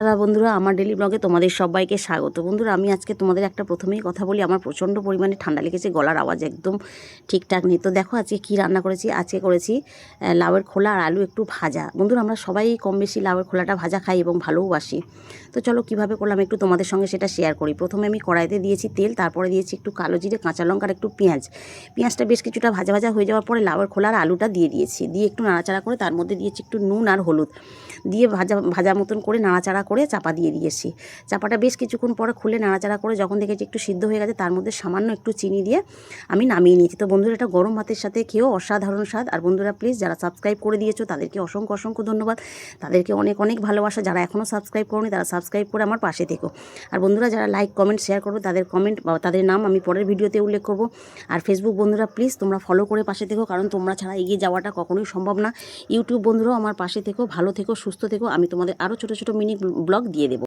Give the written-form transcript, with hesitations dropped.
বন্ধুরা আমার ডেলি ব্লগে তোমাদের সবাইকে স্বাগত। বন্ধুরা আমি আজকে তোমাদের একটা প্রথমেই কথা বলি, আমার প্রচণ্ড পরিমাণে ঠান্ডা লেগেছে, গলার আওয়াজ একদম ঠিকঠাক নেই। তো দেখো আজকে কী রান্না করেছি। আজকে করেছি লাউয়ের খোলা আর আলু একটু ভাজা। বন্ধুরা আমরা সবাই কম বেশি লাউয়ের খোলাটা ভাজা খাই এবং ভালোবাসি। তো চলো কীভাবে করলাম একটু তোমাদের সঙ্গে সেটা শেয়ার করি। প্রথমে আমি কড়াইতে দিয়েছি তেল, তারপরে দিয়েছি একটু কালো জিরে, কাঁচা লঙ্কা আর একটু পেঁয়াজটা বেশ কিছুটা ভাজা ভাজা হয়ে যাওয়ার পরে লাউয়ের খোলা আর আলুটা দিয়ে দিয়েছি, দিয়ে একটু নাড়াচাড়া করে তার মধ্যে দিয়েছি একটু নুন আর হলুদ দিয়ে ভাজা মতন করে নাড়াচাড়া করে চাপা দিয়ে দিয়েছি। চাপাটা বেশ কিছুক্ষণ পরে খুলে নাড়াচাড়া করে যখন দেখেছি একটু সিদ্ধ হয়ে গেছে, তার মধ্যে সামান্য একটু চিনি দিয়ে আমি নামিয়ে নিয়েছি। তো বন্ধুরা এটা গরম ভাতের সাথে খেয়েও অসাধারণ স্বাদ। আর বন্ধুরা প্লিজ যারা সাবস্ক্রাইব করে দিয়েছো তাদেরকে অসংখ্য অসংখ্য ধন্যবাদ, তাদেরকে অনেক অনেক ভালোবাসা। যারা এখনও সাবস্ক্রাইব করোনি তারা সাবস্ক্রাইব করে আমার পাশে থেকো। আর বন্ধুরা যারা লাইক কমেন্ট শেয়ার করবে তাদের কমেন্ট বা তাদের নাম আমি পরের ভিডিওতে উল্লেখ করব। আর ফেসবুক বন্ধুরা প্লিজ তোমরা ফলো করে পাশে থেকো, কারণ তোমরা ছাড়া এগিয়ে যাওয়াটা কখনোই সম্ভব না। ইউটিউব বন্ধুরাও আমার পাশে থেকো, ভালো থেকো, সুস্থ থেকো। আমি তোমাদের আরও ছোটো ছোটো মিনি ব্লগ দিয়ে দেবো।